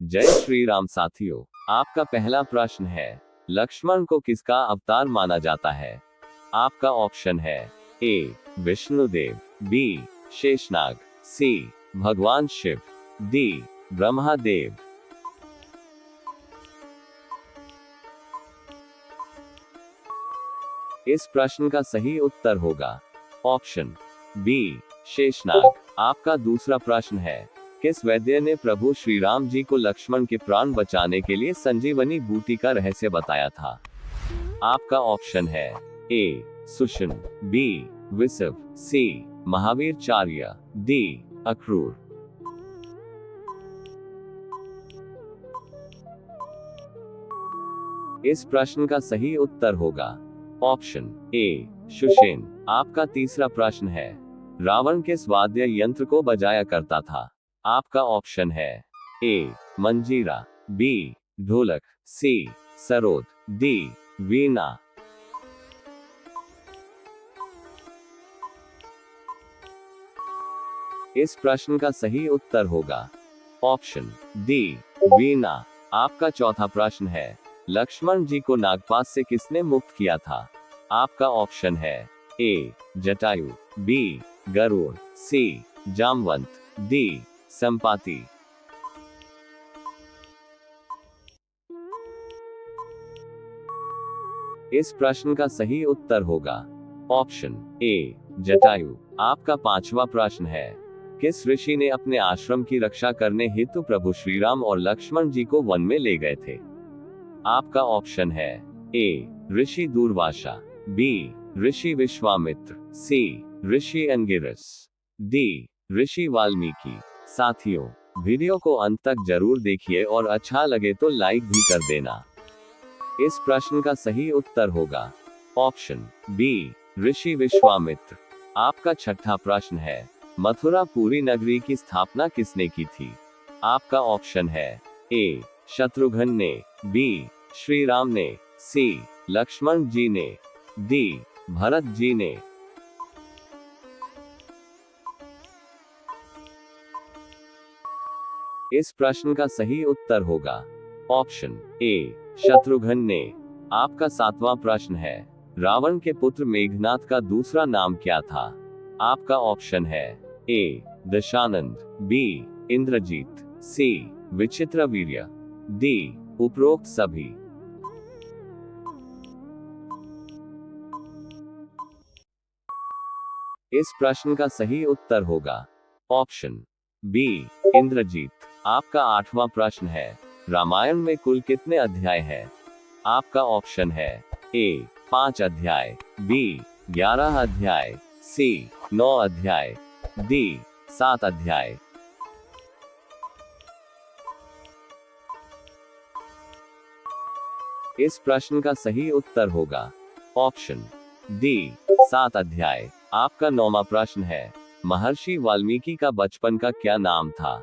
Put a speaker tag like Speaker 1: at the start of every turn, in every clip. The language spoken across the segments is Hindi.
Speaker 1: जय श्री राम साथियों, आपका पहला प्रश्न है, लक्ष्मण को किसका अवतार माना जाता है? आपका ऑप्शन है ए विष्णुदेव, बी शेषनाग, सी भगवान शिव, डी ब्रह्मादेव। इस प्रश्न का सही उत्तर होगा ऑप्शन बी शेषनाग। आपका दूसरा प्रश्न है, किस वैद्य ने प्रभु श्री राम जी को लक्ष्मण के प्राण बचाने के लिए संजीवनी बूटी का रहस्य बताया था? आपका ऑप्शन है ए सुषुन, बी विसव, सी महावीरचार्य, डी अक्रूर। इस प्रश्न का सही उत्तर होगा ऑप्शन ए सुषेन। आपका तीसरा प्रश्न है, रावण किस वाद्य यंत्र को बजाया करता था? आपका ऑप्शन है ए मंजीरा, बी ढोलक, सी सरोद, डी वीणा। इस प्रश्न का सही उत्तर होगा ऑप्शन डी वीणा। आपका चौथा प्रश्न है, लक्ष्मण जी को नागपाश से किसने मुक्त किया था? आपका ऑप्शन है ए जटायु, बी गरुड़, सी जामवंत, डी संपाति। इस प्रश्न का सही उत्तर होगा ऑप्शन ए जटायु। आपका पांचवा प्रश्न है, किस ऋषि ने अपने आश्रम की रक्षा करने हेतु प्रभु श्री राम और लक्ष्मण जी को वन में ले गए थे? आपका ऑप्शन है ए ऋषि दूर्वासा, बी ऋषि विश्वामित्र, सी ऋषि अंगिरस, डी ऋषि वाल्मीकि। साथियों, वीडियो को अंत तक जरूर देखिए और अच्छा लगे तो लाइक भी कर देना। इस प्रश्न का सही उत्तर होगा ऑप्शन बी ऋषि विश्वामित्र। आपका छठा प्रश्न है, मथुरा पुरी नगरी की स्थापना किसने की थी? आपका ऑप्शन है ए शत्रुघ्न ने, बी श्री राम ने, सी लक्ष्मण जी ने, डी भरत जी ने। इस प्रश्न का सही उत्तर होगा ऑप्शन ए शत्रुघ्न ने। आपका सातवां प्रश्न है, रावण के पुत्र मेघनाथ का दूसरा नाम क्या था? आपका ऑप्शन है ए दशानंद, बी इंद्रजीत, सी विचित्रवीर्य, डी उपरोक्त सभी। इस प्रश्न का सही उत्तर होगा ऑप्शन बी इंद्रजीत। आपका आठवां प्रश्न है, रामायण में कुल कितने अध्याय हैं? आपका ऑप्शन है ए 5 अध्याय, बी 11 अध्याय, सी 9 अध्याय, डी 7 अध्याय। इस प्रश्न का सही उत्तर होगा ऑप्शन डी 7 अध्याय। आपका नौवां प्रश्न है, महर्षि वाल्मीकि का बचपन का क्या नाम था?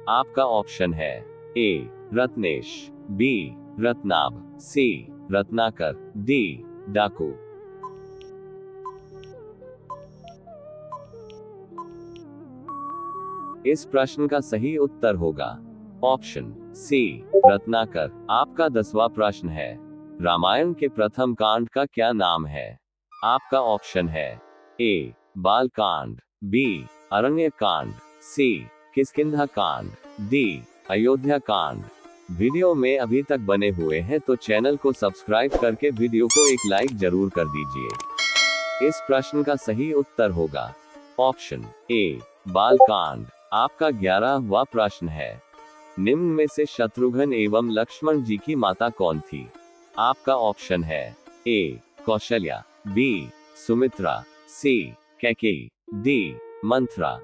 Speaker 1: आपका ऑप्शन है ए रत्नेश, बी रत्नाभ, सी रत्नाकर, डी डाकू। इस प्रश्न का सही उत्तर होगा ऑप्शन सी रत्नाकर। आपका 10वां प्रश्न है, रामायण के प्रथम कांड का क्या नाम है? आपका ऑप्शन है ए बाल कांड, बी अरण्य कांड, सी किष्किंधा कांड, डी अयोध्या कांड। वीडियो में अभी तक बने हुए हैं तो चैनल को सब्सक्राइब करके वीडियो को एक लाइक जरूर कर दीजिए। इस प्रश्न का सही उत्तर होगा ऑप्शन ए बाल कांड। आपका 11वां प्रश्न है, निम्न में से शत्रुघ्न एवं लक्ष्मण जी की माता कौन थी? आपका ऑप्शन है ए कौशल्या, बी सुमित्रा, सी कैकेयी, डी मंथरा।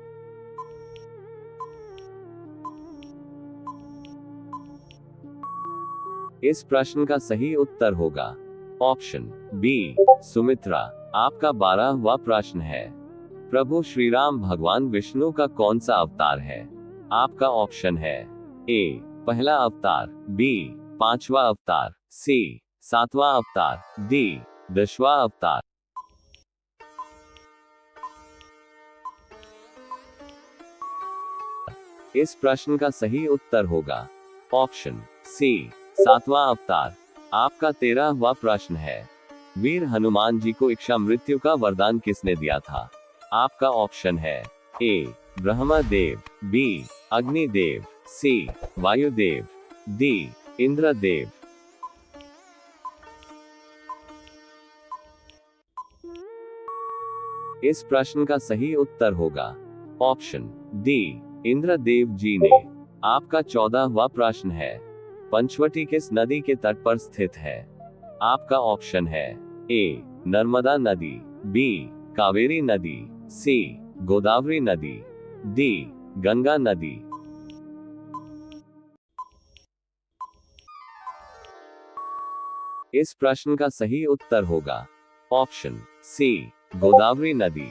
Speaker 1: इस प्रश्न का सही उत्तर होगा ऑप्शन बी सुमित्रा। आपका 12वां प्रश्न है, प्रभु श्री राम भगवान विष्णु का कौन सा अवतार है? आपका ऑप्शन है ए पहला अवतार, बी 5वां अवतार, सी 7वां अवतार, डी 10वां अवतार। इस प्रश्न का सही उत्तर होगा ऑप्शन सी, 7वां अवतार। आपका 13वां प्रश्न है, वीर हनुमान जी को इच्छा मृत्यु का वरदान किसने दिया था? आपका ऑप्शन है ए, ब्रह्मदेव, बी, अग्निदेव, सी, वायुदेव, डी, इंद्रदेव। इस प्रश्न का सही उत्तर होगा ऑप्शन डी, इंद्रदेव जी ने। आपका 14वां प्रश्न है, पंचवटी किस नदी के तट पर स्थित है? आपका ऑप्शन है ए, नर्मदा नदी, बी, कावेरी नदी, सी, गोदावरी नदी, डी, गंगा नदी। इस प्रश्न का सही उत्तर होगा ऑप्शन सी, गोदावरी नदी।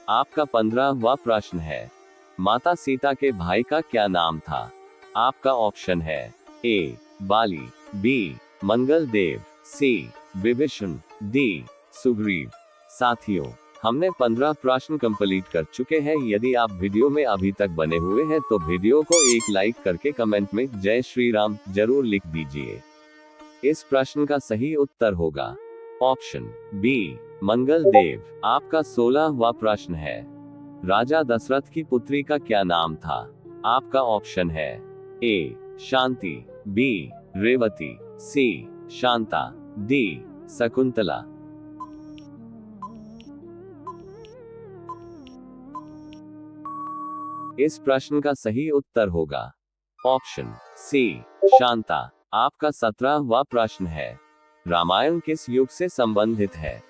Speaker 1: आपका 15वां प्रश्न है, माता सीता के भाई का क्या नाम था? आपका ऑप्शन है ए, बाली, बी, मंगल देव, सी, विभीषण, डी, सुग्रीव। साथियों, हमने 15 प्रश्न कंप्लीट कर चुके हैं। यदि आप वीडियो में अभी तक बने हुए हैं तो वीडियो को एक लाइक करके कमेंट में जय श्री राम जरूर लिख दीजिए। इस प्रश्न का सही उत्तर होगा ऑप्शन बी, मंगल देव। आपका 16वां प्रश्न है, राजा दशरथ की पुत्री का क्या नाम था? आपका ऑप्शन है ए, शांति, बी, रेवती, सी, शांता, डी, शकुंतला। इस प्रश्न का सही उत्तर होगा ऑप्शन सी, शांता। आपका 17वां प्रश्न है, रामायण किस युग से संबंधित है?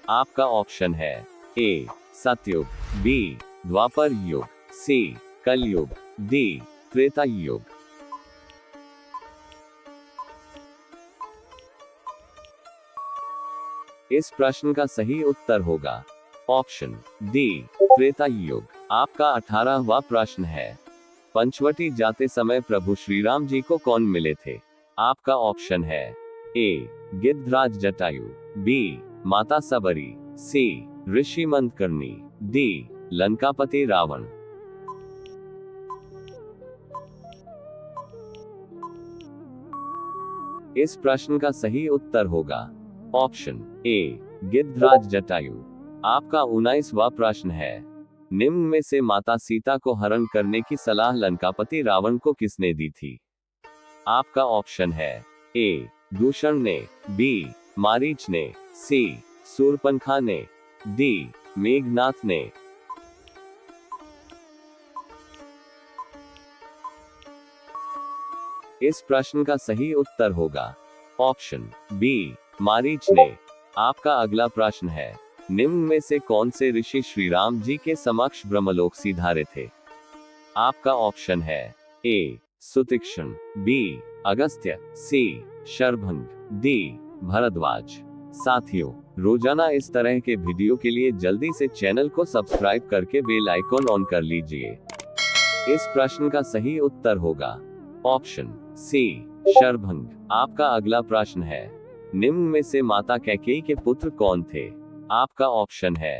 Speaker 1: आपका ऑप्शन है ए, सतयुग, बी, द्वापर युग, सी, कलयुग, डी, त्रेता युग। इस प्रश्न का सही उत्तर होगा ऑप्शन डी, त्रेता युग। आपका 18वां प्रश्न है, पंचवटी जाते समय प्रभु श्री राम जी को कौन मिले थे? आपका ऑप्शन है ए, गिद्धराज जटायु, बी, माता सबरी, सी, ऋषि मंदकर्णी, डी, लंकापति रावण। इस प्रश्न का सही उत्तर होगा ऑप्शन ए, गिद्धराज जटायु। आपका 19वां प्रश्न है, निम्न में से माता सीता को हरण करने की सलाह लंकापति रावण को किसने दी थी? आपका ऑप्शन है ए, दूषण ने, बी, मारीच ने, सी, शूरपनखा ने, डी, मेघनाथ ने। इस प्रश्न का सही उत्तर होगा ऑप्शन बी, मारीच ने। आपका अगला प्रश्न है, निम्न में से कौन से ऋषि श्री राम जी के समक्ष ब्रह्मलोक सिधारे थे? आपका ऑप्शन है ए, सुतीक्ष्ण, बी, अगस्त्य, सी, शरभंग, डी, भरद्वाज। साथियों, रोजाना इस तरह के वीडियो के लिए जल्दी से चैनल को सब्सक्राइब करके बेल आइकॉन ऑन कर लीजिए। इस प्रश्न का सही उत्तर होगा ऑप्शन सी, शरभंग। आपका अगला प्रश्न है, निम्न में से माता कैकेयी के पुत्र कौन थे? आपका ऑप्शन है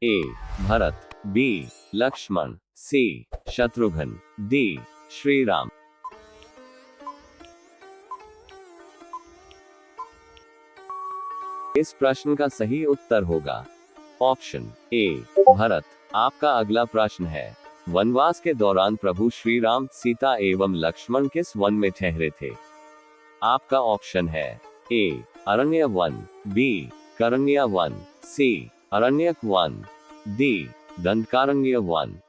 Speaker 1: ए, भरत, बी, लक्ष्मण, सी, शत्रुघ्न, डी, श्री राम। इस प्रश्न का सही उत्तर होगा ऑप्शन ए, भरत। आपका अगला प्रश्न है, वनवास के दौरान प्रभु श्री राम, सीता एवं लक्ष्मण किस वन में ठहरे थे? आपका ऑप्शन है ए, अरण्य वन, बी, करण्य वन, सी, Aranyak one, D, Dandakaranya one.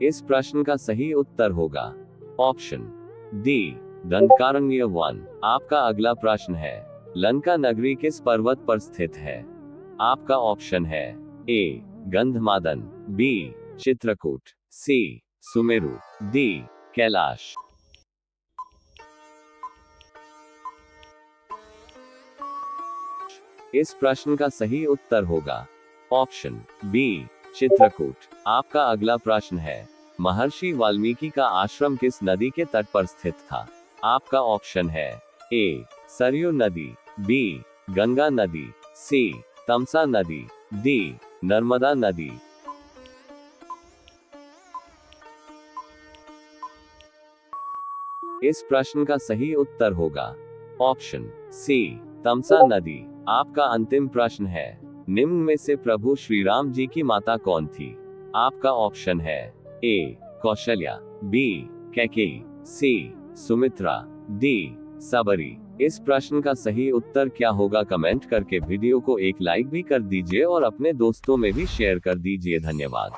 Speaker 1: इस प्रश्न का सही उत्तर होगा ऑप्शन डी, दंडकारण्य वन। आपका अगला प्रश्न है, लंका नगरी किस पर्वत पर स्थित है? आपका ऑप्शन है ए, गंधमादन, बी, चित्रकूट, सी, सुमेरु, डी, कैलाश। इस प्रश्न का सही उत्तर होगा ऑप्शन बी, चित्रकूट। आपका अगला प्रश्न है, महर्षि वाल्मीकि का आश्रम किस नदी के तट पर स्थित था? आपका ऑप्शन है ए, सरयू नदी, बी, गंगा नदी, सी, तमसा नदी, डी, नर्मदा नदी। इस प्रश्न का सही उत्तर होगा ऑप्शन सी, तमसा नदी। आपका अंतिम प्रश्न है, निम्न में से प्रभु श्री राम जी की माता कौन थी? आपका ऑप्शन है ए, कौशल्या, बी, कैकेयी, सी, सुमित्रा, डी, सबरी। इस प्रश्न का सही उत्तर क्या होगा? कमेंट करके वीडियो को एक लाइक भी कर दीजिए और अपने दोस्तों में भी शेयर कर दीजिए। धन्यवाद।